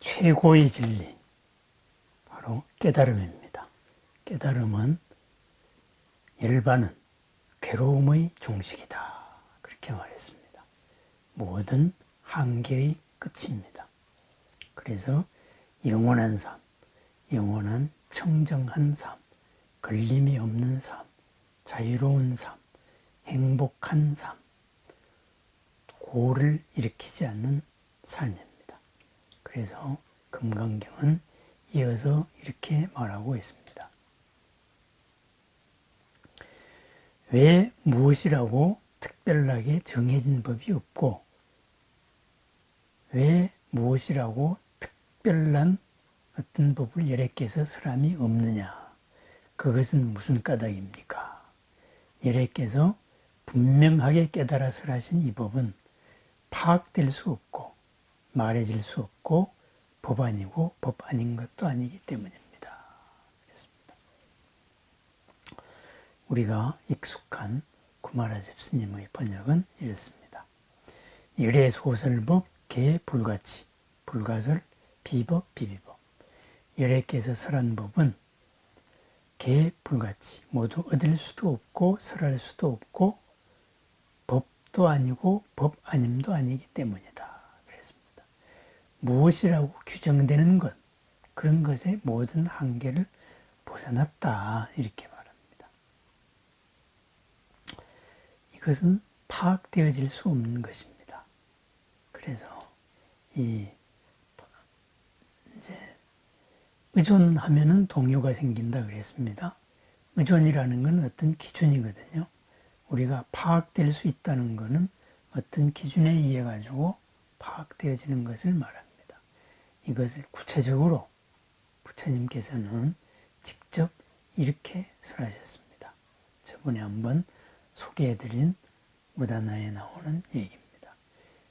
최고의 진리, 바로 깨달음입니다. 깨달음은 열반은 괴로움의 종식이다. 그렇게 말했습니다. 모든 한계의 끝입니다. 그래서 영원한 삶, 영원한 청정한 삶, 걸림이 없는 삶, 자유로운 삶, 행복한 삶, 고를 일으키지 않는 삶입니다. 그래서 금강경은 이어서 이렇게 말하고 있습니다. 왜 무엇이라고 특별하게 정해진 법이 없고, 왜 무엇이라고 특별한 어떤 법을 열애께서 설함이 없느냐? 그것은 무슨 까닭입니까? 열애께서 분명하게 깨달아 설하신 이 법은 파악될 수 없고 말해질 수 없고 법 아니고 법 아닌 것도 아니기 때문입니다. 그렇습니다. 우리가 익숙한 구마라집 스님의 번역은 이렇습니다. 열애 소설법 개 불가치, 불가설 비법 비비법. 열애께서 설한 법은 개 불가치, 모두 얻을 수도 없고 설할 수도 없고 법도 아니고 법 아님도 아니기 때문이다. 그랬습니다. 무엇이라고 규정되는 것, 그런 것의 모든 한계를 벗어났다. 이렇게 말합니다. 이것은 파악되어질 수 없는 것입니다. 그래서 이제 의존하면은 동요가 생긴다 그랬습니다. 의존이라는 건 어떤 기준이거든요. 우리가 파악될 수 있다는 것은 어떤 기준에 의해 가지고 파악되어지는 것을 말합니다. 이것을 구체적으로 부처님께서는 직접 이렇게 설하셨습니다. 저번에 한번 소개해드린 우다나에 나오는 얘기입니다.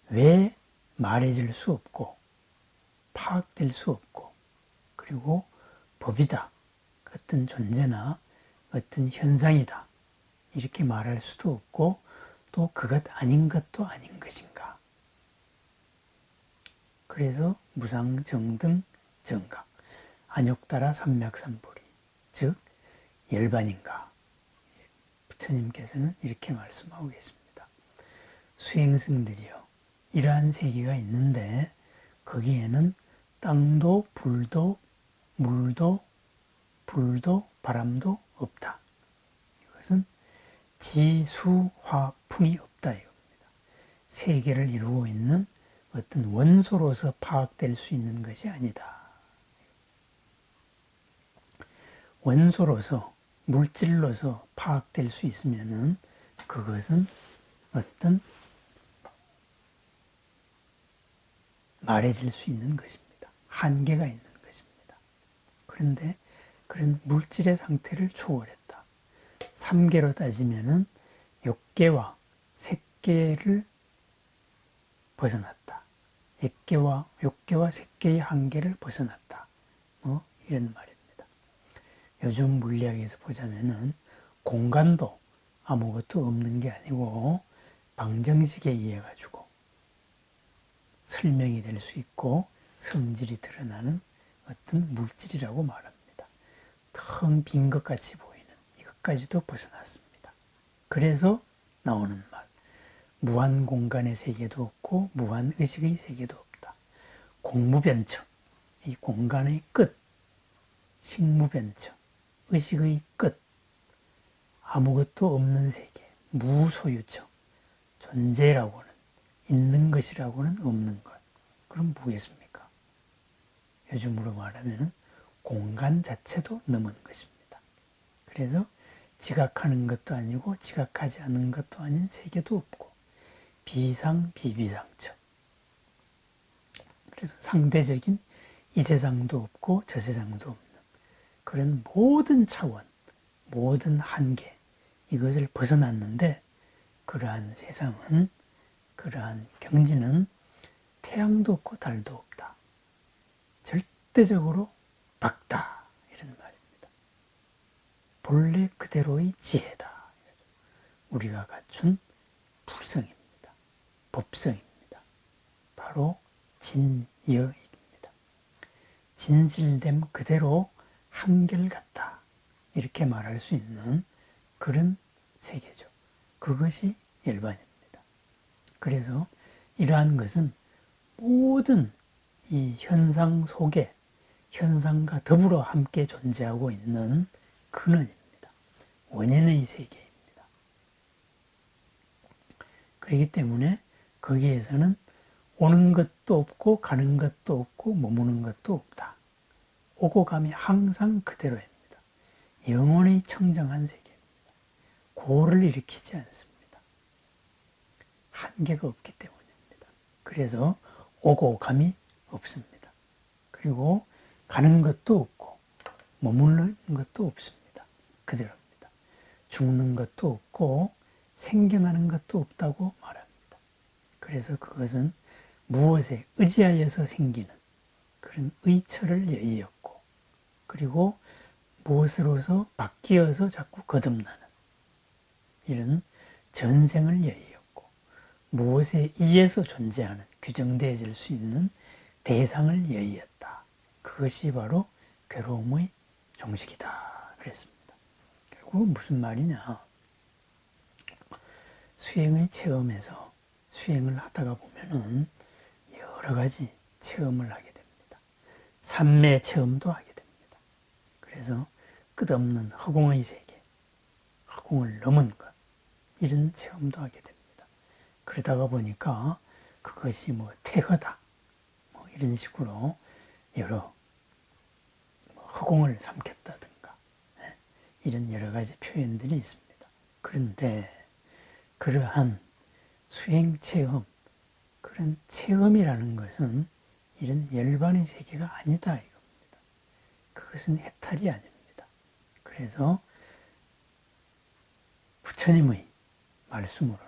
왜 말해질 수 없고 파악될 수 없고 그리고 법이다, 어떤 존재나 어떤 현상이다 이렇게 말할 수도 없고 또 그것 아닌 것도 아닌 것인가. 그래서 무상정등 정각, 안욕따라 삼맥삼보리, 즉 열반인가. 부처님께서는 이렇게 말씀하고 계십니다. 수행승들이요, 이러한 세계가 있는데 거기에는 땅도 불도 물도 불도 바람도 없다. 이것은 지수화풍이 없다 이겁니다. 세계를 이루고 있는 어떤 원소로서 파악될 수 있는 것이 아니다. 원소로서 물질로서 파악될 수 있으면은 그것은 어떤 말해질 수 있는 것입니다. 한계가 있는 것입니다. 그런데 그런 물질의 상태를 초월했다. 3계로 따지면은 욕계와 색계를 벗어났다. 욕계와 색계의 한계를 벗어났다. 이런 말입니다. 요즘 물리학에서 보자면은 공간도 아무것도 없는 게 아니고 방정식에 의해 가지고 설명이 될 수 있고 성질이 드러나는 어떤 물질이라고 말합니다. 텅 빈 것 같이 보이는 이것까지도 벗어났습니다. 그래서 나오는 말, 무한 공간의 세계도 없고 무한 의식의 세계도 없다. 공무변처, 이 공간의 끝, 식무변처, 의식의 끝, 아무것도 없는 세계, 무소유처, 존재라고는, 있는 것이라고는 없는 것. 그럼 뭐겠습니까? 요즘으로 말하면 공간 자체도 넘은 것입니다. 그래서 지각하는 것도 아니고 지각하지 않은 것도 아닌 세계도 없고 비상 비비상처. 그래서 상대적인 이 세상도 없고 저 세상도 없는 그런 모든 차원, 모든 한계 이것을 벗어났는데 그러한 세상은, 그러한 경지는 태양도 없고 달도 없다. 절대적으로 밝다. 이런 말입니다. 본래 그대로의 지혜다. 우리가 갖춘 불성입니다. 법성입니다. 바로 진여입니다. 진실됨 그대로 한결같다. 이렇게 말할 수 있는 그런 세계죠. 그것이 열반입니다. 그래서 이러한 것은 모든 이 현상 속에 현상과 더불어 함께 존재하고 있는 근원입니다. 원인의 세계입니다. 그렇기 때문에 거기에서는 오는 것도 없고 가는 것도 없고 머무는 것도 없다. 오고 감이 항상 그대로입니다. 영원히 청정한 세계입니다. 고를 일으키지 않습니다. 한계가 없기 때문입니다. 그래서 오고 감이 없습니다. 그리고 가는 것도 없고 머무는 것도 없습니다. 그대로입니다. 죽는 것도 없고 생겨나는 것도 없다고 말합니다. 그래서 그것은 무엇에 의지하여서 생기는 그런 의처를 여의었고, 그리고 무엇으로서 바뀌어서 자꾸 거듭나는 이런 전생을 여의었고, 무엇에 의해서 존재하는 규정되어질 수 있는 대상을 여의었다. 그것이 바로 괴로움의 종식이다 그랬습니다. 결국 무슨 말이냐, 수행의 체험에서 수행을 하다가 보면은 여러 가지 체험을 하게 됩니다. 삼매 체험도 하게 됩니다. 그래서 끝없는 허공의 세계, 허공을 넘은 것, 이런 체험도 하게 됩니다. 그러다가 보니까 그것이 뭐 태허다, 뭐 이런 식으로 여러 허공을 삼켰다든가 이런 여러 가지 표현들이 있습니다. 그런데 그러한 수행 체험, 그런 체험이라는 것은 이런 열반의 세계가 아니다 이겁니다. 그것은 해탈이 아닙니다. 그래서 부처님의 말씀으로는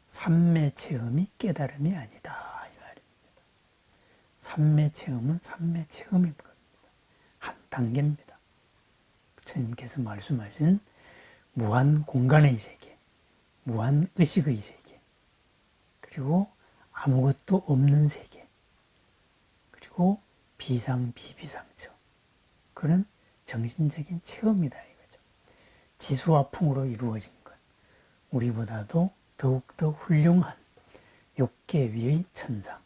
삼매 체험이 깨달음이 아니다 이 말입니다. 삼매 체험은 삼매 체험이 부릅니다. 한 단계입니다. 부처님께서 말씀하신 무한 공간의 세계, 무한 의식의 세계, 그리고 아무것도 없는 세계, 그리고 비상 비비상처, 그런 정신적인 체험이다 이거죠. 지수와 풍으로 이루어진 것, 우리보다도 더욱더 훌륭한 6개 위의 천상,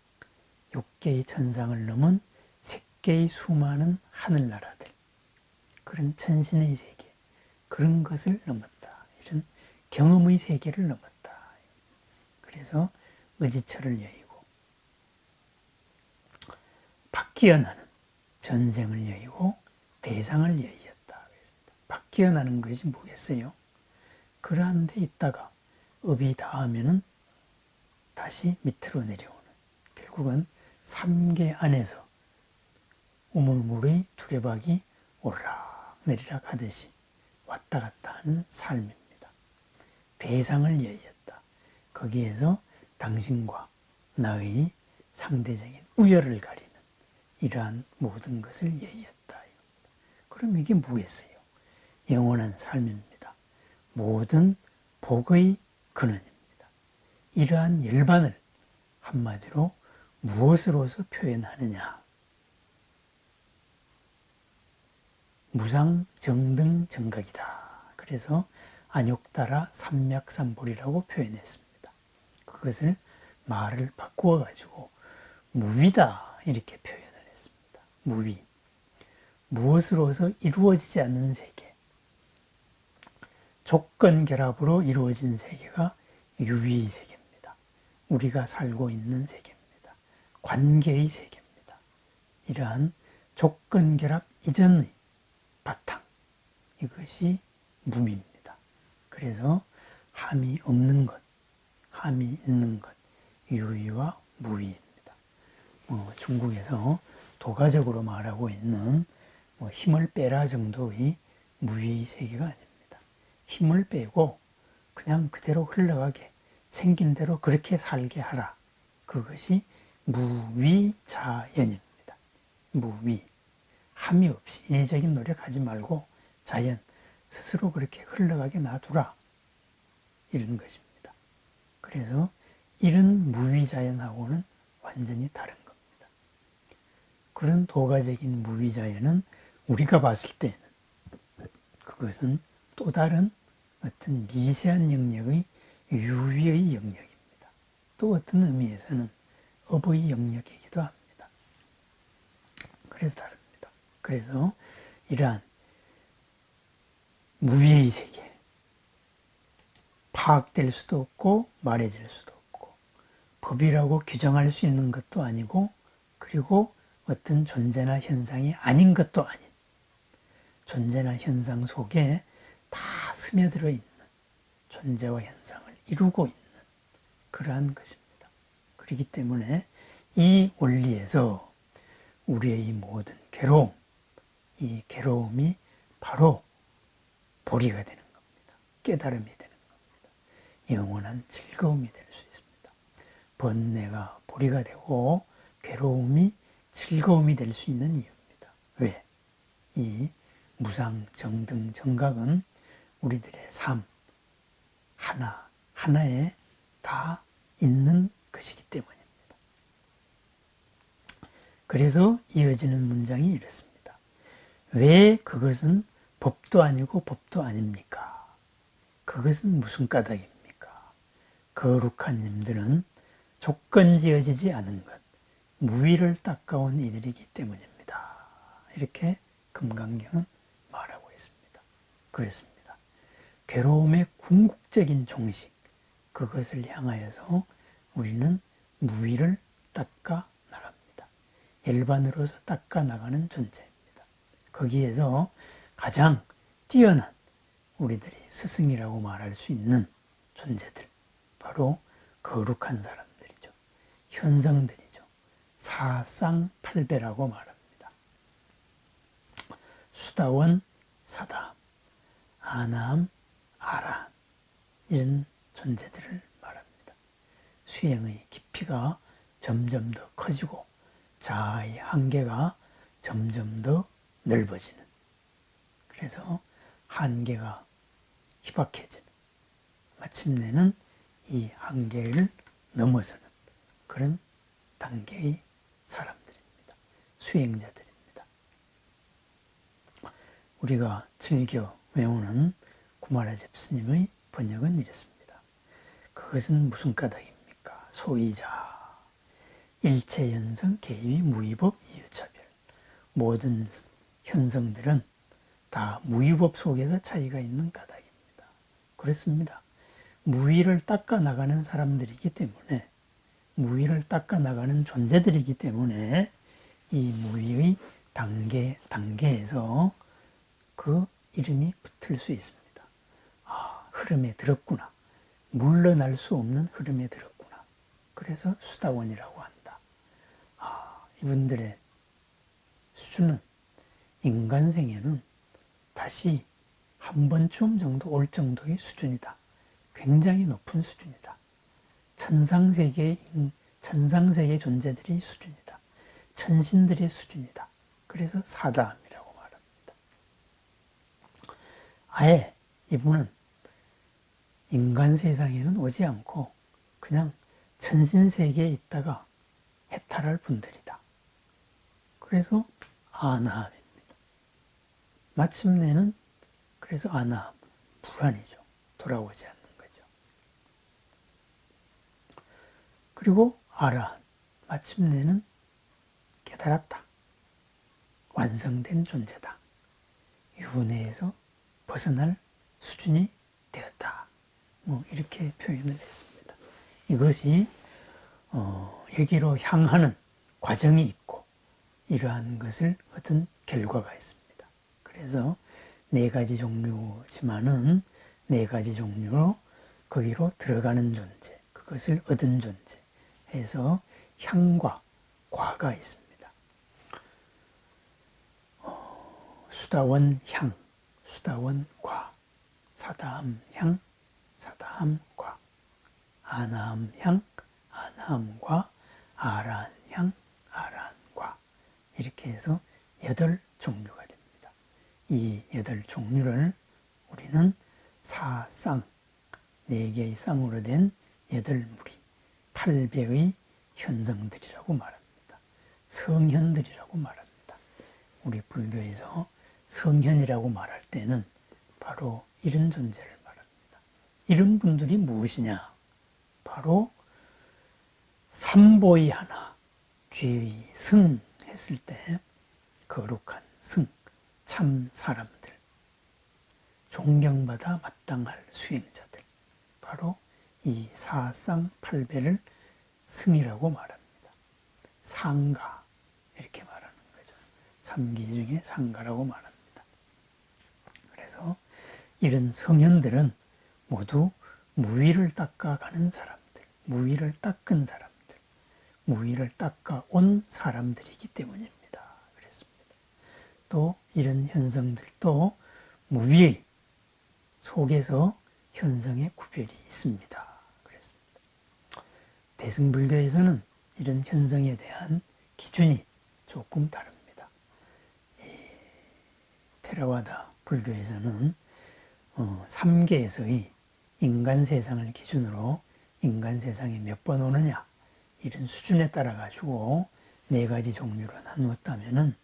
6개의 천상을 넘은 3개의 수많은 하늘나라들, 그런 천신의 세계, 그런 것을 넘었다. 이런 경험의 세계를 넘었다. 그래서 의지처를 여의고 바뀌어 나는 전생을 여의고 대상을 여의었다. 바뀌어 나는 것이 뭐겠어요? 그러한 데 있다가 업이 닿으면은 다시 밑으로 내려오는, 결국은 삼계 안에서 우물물의 두레박이 오르락 내리락 하듯이 왔다 갔다 하는 삶입니다. 대상을 여의었다. 거기에서 당신과 나의 상대적인 우열을 가리는 이러한 모든 것을 여의었다. 그럼 이게 뭐겠어요? 영원한 삶입니다. 모든 복의 근원입니다. 이러한 열반을 한마디로 무엇으로서 표현하느냐? 무상정등정각이다. 그래서 안욕따라 삼맥삼볼이라고 표현했습니다. 그것을 말을 바꾸어 가지고 무위다 이렇게 표현을 했습니다. 무위, 무엇으로서 이루어지지 않는 세계, 조건 결합으로 이루어진 세계가 유위의 세계입니다. 우리가 살고 있는 세계입니다. 관계의 세계입니다. 이러한 조건 결합 이전의 바탕, 이것이 무미입니다. 그래서 함이 없는 것, 함이 있는 것, 유위와 무위입니다. 중국에서 도가적으로 말하고 있는 힘을 빼라 정도의 무위의 세계가 아닙니다. 힘을 빼고 그냥 그대로 흘러가게, 생긴 대로 그렇게 살게 하라. 그것이 무위자연입니다. 무위, 함이 없이 인위적인 노력하지 말고 자연 스스로 그렇게 흘러가게 놔두라, 이런 것입니다. 그래서 이런 무위자연하고는 완전히 다른 겁니다. 그런 도가적인 무위자연은 우리가 봤을 때는 그것은 또 다른 어떤 미세한 영역의 유위의 영역입니다. 또 어떤 의미에서는 업의 영역이기도 합니다. 그래서 다릅니다. 그래서 이러한 무위의 세계, 파악될 수도 없고 말해질 수도 없고 법이라고 규정할 수 있는 것도 아니고 그리고 어떤 존재나 현상이 아닌 것도 아닌 존재나 현상 속에 다 스며들어 있는 존재와 현상을 이루고 있는 그러한 것입니다. 그렇기 때문에 이 원리에서 우리의 모든 괴로움, 이 괴로움이 바로 보리가 되는 겁니다. 깨달음이 되는 겁니다. 영원한 즐거움이 될 수 있습니다. 번뇌가 보리가 되고 괴로움이 즐거움이 될 수 있는 이유입니다. 왜? 이 무상, 정등, 정각은 우리들의 삶 하나에 다 있는 것이기 때문입니다. 그래서 이어지는 문장이 이렇습니다. 왜 그것은 법도 아니고 법도 아닙니까? 그것은 무슨 까닭입니까? 거룩한 님들은 조건 지어지지 않은 것, 무위를 닦아온 이들이기 때문입니다. 이렇게 금강경은 말하고 있습니다. 그렇습니다. 괴로움의 궁극적인 종식, 그것을 향하여서 우리는 무위를 닦아 나갑니다. 일반으로서 닦아 나가는 존재입니다. 거기에서 가장 뛰어난 우리들이 스승이라고 말할 수 있는 존재들, 바로 거룩한 사람들이죠. 현성들이죠. 사쌍팔배라고 말합니다. 수다원, 사다함, 아나함, 아라한 이런 존재들을 말합니다. 수행의 깊이가 점점 더 커지고 자아의 한계가 점점 더 넓어지는, 그래서 한계가 희박해지는, 마침내는 이 한계를 넘어서는 그런 단계의 사람들입니다. 수행자들입니다. 우리가 즐겨 외우는 구마라집 스님의 번역은 이렇습니다. 그것은 무슨 까닭입니까? 소이자 일체 현성 개입이 무위법 이유차별. 모든 현성들은 다 무위법 속에서 차이가 있는 까닭입니다. 그렇습니다. 무위를 닦아 나가는 사람들이기 때문에, 무위를 닦아 나가는 존재들이기 때문에 이 무위의 단계에서 그 이름이 붙을 수 있습니다. 아, 흐름에 들었구나. 물러날 수 없는 흐름에 들었구나. 그래서 수다원이라고 한다. 아, 이분들의 수준은 인간생에는 다시 한 번쯤 정도 올 정도의 수준이다. 굉장히 높은 수준이다. 천상세계 존재들의 수준이다. 천신들의 수준이다. 그래서 사다함이라고 말합니다. 아예 이분은 인간 세상에는 오지 않고 그냥 천신세계에 있다가 해탈할 분들이다. 그래서 아나함입니다. 마침내는 그래서 아나함, 불안이죠. 돌아오지 않는 거죠. 그리고 아라한, 마침내는 깨달았다. 완성된 존재다. 윤회에서 벗어날 수준이 되었다. 이렇게 표현을 했습니다. 이것이 여기로 향하는 과정이 있고 이러한 것을 얻은 결과가 있습니다. 그래서 네 가지 종류지만은 네 가지 종류로 거기로 들어가는 존재, 그것을 얻은 존재 해서 향과 과가 있습니다. 수다원 향, 수다원 과, 사다함 향, 사다함 과, 아나함 향, 아나함 과, 아라한 향, 아라한 과, 이렇게 해서 8종류가 됩니다. 이 8종류를 우리는 사쌍, 4개의 쌍으로 된 8무리, 8배의 현성들이라고 말합니다. 성현들이라고 말합니다. 우리 불교에서 성현이라고 말할 때는 바로 이런 존재를 말합니다. 이런 분들이 무엇이냐? 바로 삼보이 하나, 귀의 승 했을 때 거룩한 승, 참 사람들, 존경받아 마땅할 수행자들, 바로 이 사쌍팔배를 승이라고 말합니다. 상가 이렇게 말하는 거죠. 삼기 중에 상가라고 말합니다. 그래서 이런 성현들은 모두 무위를 닦아가는 사람들, 무위를 닦은 사람들, 무위를 닦아온 사람들이기 때문입니다. 그랬습니다. 또 이런 현성들도 무위의 속에서 현성의 구별이 있습니다. 그랬습니다. 대승불교에서는 이런 현성에 대한 기준이 조금 다릅니다. 테라와다 불교에서는 3계에서의 인간 세상을 기준으로 인간 세상에 몇 번 오느냐 이런 수준에 따라 가지고 4가지 종류로 나누었다면은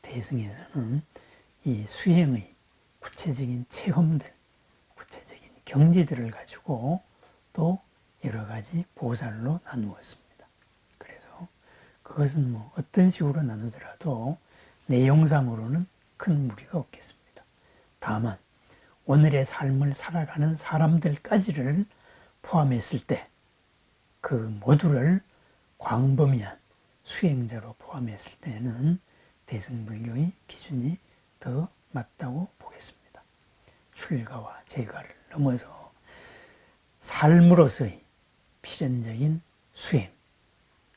대승에서는 이 수행의 구체적인 체험들, 구체적인 경지들을 가지고 또 여러 가지 보살로 나누었습니다. 그래서 그것은 뭐 어떤 식으로 나누더라도 내용상으로는 큰 무리가 없겠습니다. 다만 오늘의 삶을 살아가는 사람들까지를 포함했을 때 그 모두를 광범위한 수행자로 포함했을 때는 대승불교의 기준이 더 맞다고 보겠습니다. 출가와 재가를 넘어서 삶으로서의 필연적인 수행,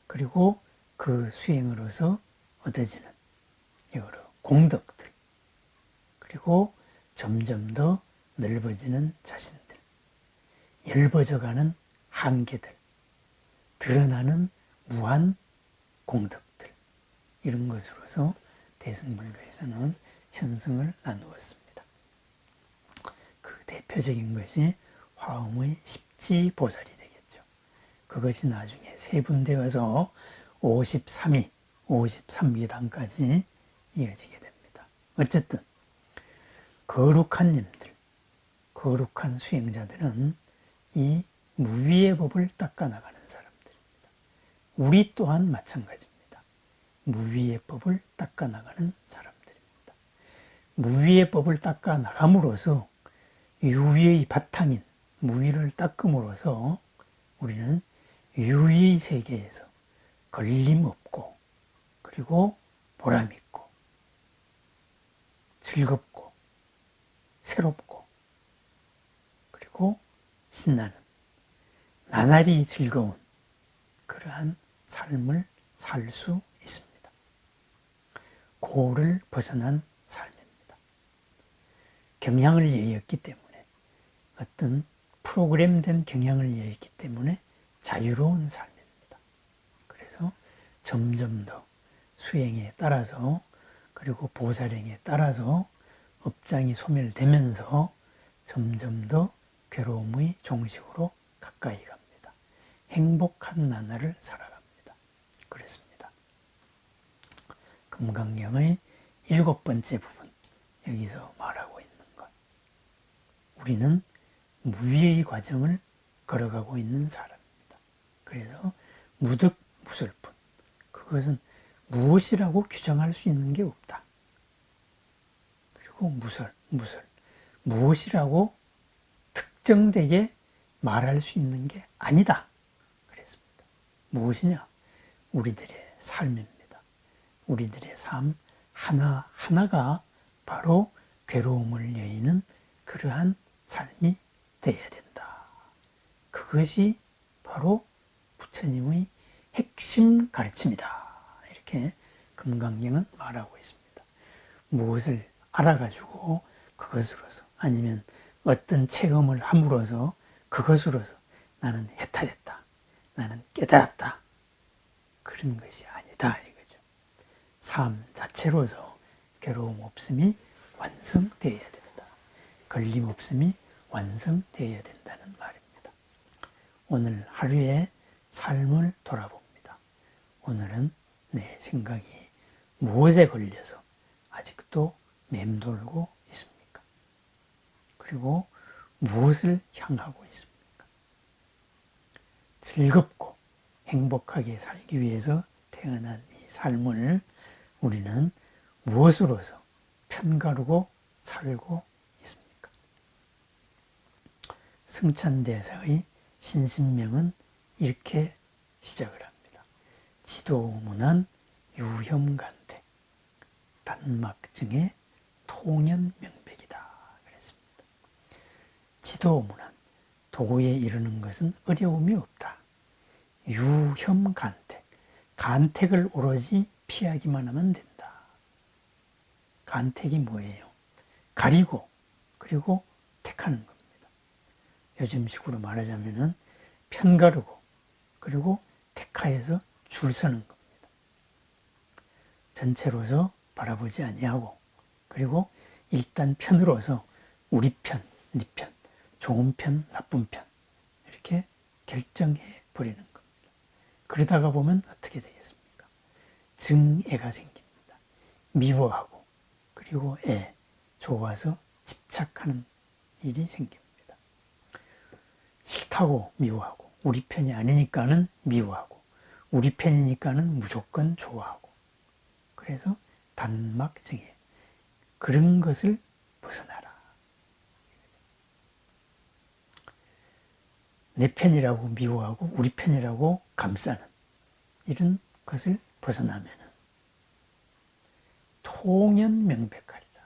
그리고 그 수행으로서 얻어지는 여러 공덕들, 그리고 점점 더 넓어지는 자신들, 엷어져가는 한계들, 드러나는 무한 공덕들, 이런 것으로서 대승불교에서는 현성을 나누었습니다. 그 대표적인 것이 화엄의 십지보살이 되겠죠. 그것이 나중에 세분되어서 53위, 53위단까지 이어지게 됩니다. 어쨌든 거룩한 님들, 거룩한 수행자들은 이 무위의 법을 닦아나가는 사람들입니다. 우리 또한 마찬가지입니다. 무위의 법을 닦아나가는 사람들입니다. 무위의 법을 닦아나감으로써 유위의 바탕인 무위를 닦음으로써 우리는 유위의 세계에서 걸림없고, 그리고 보람있고 즐겁고 새롭고 그리고 신나는 나날이 즐거운 그러한 삶을 살 수 있습니다. 고를 벗어난 삶입니다. 경향을 예였기 때문에, 어떤 프로그램된 경향을 예했기 때문에 자유로운 삶입니다. 그래서 점점 더 수행에 따라서, 그리고 보살행에 따라서 업장이 소멸되면서 점점 더 괴로움의 종식으로 가까이 갑니다. 행복한 나날을 살아갑니다. 그랬습니다. 금강경의 7번째 부분, 여기서 말하고 있는 것, 우리는 무위의 과정을 걸어가고 있는 사람입니다. 그래서 무득무설뿐, 그것은 무엇이라고 규정할 수 있는 게 없다. 그리고 무설, 무엇이라고 특정되게 말할 수 있는 게 아니다. 그랬습니다. 무엇이냐? 우리들의 삶입니다. 우리들의 삶 하나하나가 바로 괴로움을 여의는 그러한 삶이 되어야 된다. 그것이 바로 부처님의 핵심 가르침이다. 이렇게 금강경은 말하고 있습니다. 무엇을 알아가지고 그것으로서, 아니면 어떤 체험을 함으로써 그것으로서 나는 해탈했다, 나는 깨달았다, 그런 것이 아니다 이거죠. 삶 자체로서 괴로움 없음이 완성되어야 된다, 걸림 없음이 완성되어야 된다는 말입니다. 오늘 하루의 삶을 돌아봅니다. 오늘은 내 생각이 무엇에 걸려서 아직도 맴돌고 있습니까? 그리고 무엇을 향하고 있습니까? 즐겁고 행복하게 살기 위해서 태어난 이 삶을 우리는 무엇으로서 편가르고 살고 있습니까? 승천대사의 신신명은 이렇게 시작을 합니다. 지도문안 유혐간택 단막증의 통연명백이다 그랬습니다. 지도문안 도에 이르는 것은 어려움이 없다. 유혐간택 간택을 오로지 피하기만 하면 된다. 간택이 뭐예요? 가리고 그리고 택하는 겁니다. 요즘식으로 말하자면은 편가르고 그리고 택하여서 줄 서는 겁니다. 전체로서 바라보지 아니하고 그리고 일단 편으로서 우리 편, 네 편, 좋은 편, 나쁜 편 이렇게 결정해 버리는 겁니다. 그러다가 보면 어떻게 되겠습니까? 증애가 생깁니다. 미워하고 그리고 좋아서 집착하는 일이 생깁니다. 싫다고 미워하고 우리 편이 아니니까는 미워하고 우리 편이니까는 무조건 좋아하고 그래서 단막증애 그런 것을 벗어나라. 내 편이라고 미워하고 우리 편이라고 감싸는 이런 것을 벗어나면은 통연명백하리라.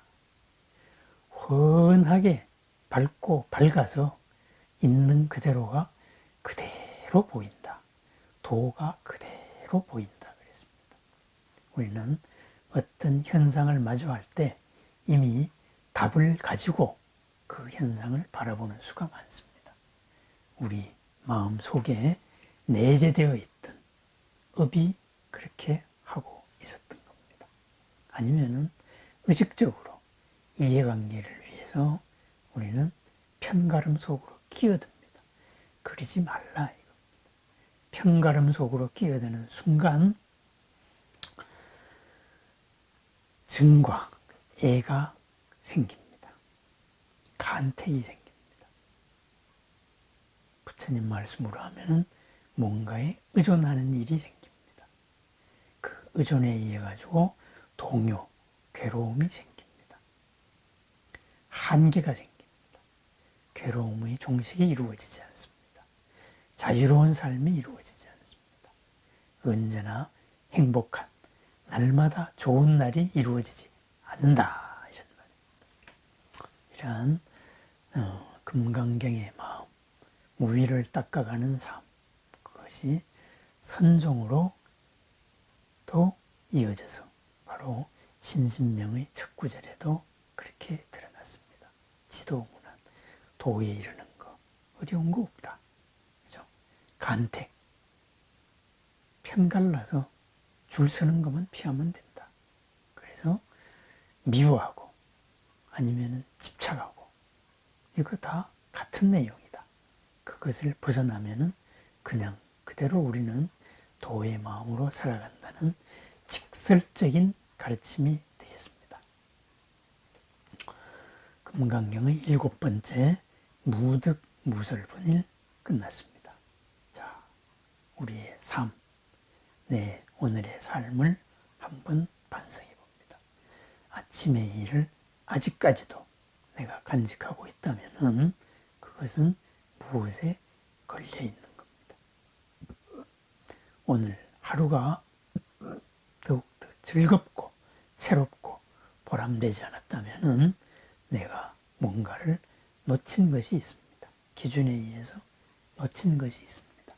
훤하게 밝고 밝아서 있는 그대로가 그대로 보인다. 도가 그대로 보인다 그랬습니다. 우리는 어떤 현상을 마주할 때 이미 답을 가지고 그 현상을 바라보는 수가 많습니다. 우리 마음 속에 내재되어 있던 업이 그렇게 하고 있었던 겁니다. 아니면은 의식적으로 이해관계를 위해서 우리는 편가름 속으로 끼어듭니다. 그러지 말라 이겁니다. 편가름 속으로 끼어드는 순간 증과 애가 생깁니다. 간택이 생깁니다. 부처님 말씀으로 하면은 뭔가에 의존하는 일이 생깁니다. 그 의존에 의해 가지고 동요, 괴로움이 생깁니다. 한계가 생깁니다. 괴로움의 종식이 이루어지지 않습니다. 자유로운 삶이 이루어지지 않습니다. 언제나 행복한 날마다 좋은 날이 이루어지지 않는다 이런 말입니다. 이러한 금강경의 마음, 무위를 닦아가는 삶 그것이 선종으로 또 이어져서 바로 신신명의 첫 구절에도 그렇게 드러났습니다. 지도문안 도에 이르는 거 어려운 거 없다. 그죠? 간택 편갈라서 줄 서는 것만 피하면 된다. 그래서 미워하고 아니면은 집착하고 이거 다 같은 내용이다. 그것을 벗어나면은 그냥 그대로 우리는 도의 마음으로 살아간다는 직설적인 가르침이 되겠습니다. 금강경의 7번째 무득무설분일 끝났습니다. 자, 우리의 삶, 내 오늘의 삶을 한번 반성해 봅니다. 아침의 일을 아직까지도 내가 간직하고 있다면 그것은 무엇에 걸려 있는 겁니다. 오늘 하루가 더욱더 즐겁고 새롭고 보람되지 않았다면 내가 뭔가를 놓친 것이 있습니다. 기준에 의해서 놓친 것이 있습니다.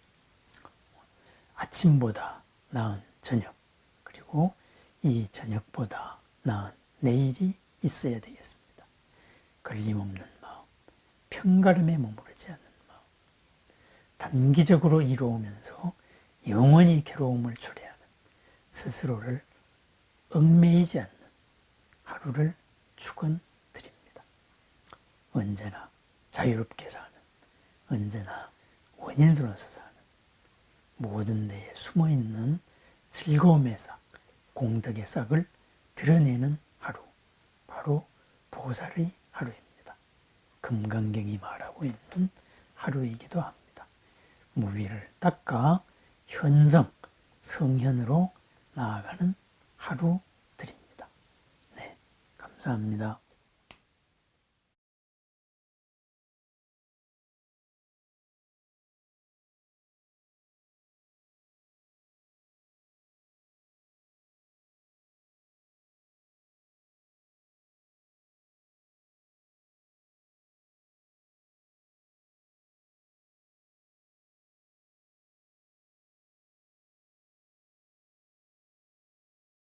아침보다 나은 저녁 그리고 이 저녁보다 나은 내일이 있어야 되겠습니다. 걸림없는 마음, 편가름에 머무르지 않는 마음, 단기적으로 이루어오면서 영원히 괴로움을 초래하는 스스로를 얽매이지 않는 하루를 축원드립니다. 언제나 자유롭게 사는, 언제나 원인으로서 사는, 모든 데에 숨어있는 즐거움의 싹, 공덕의 싹을 드러내는 하루, 바로 보살의 하루입니다. 금강경이 말하고 있는 하루이기도 합니다. 무위를 닦아 현성, 성현으로 나아가는 하루들입니다. 네, 감사합니다.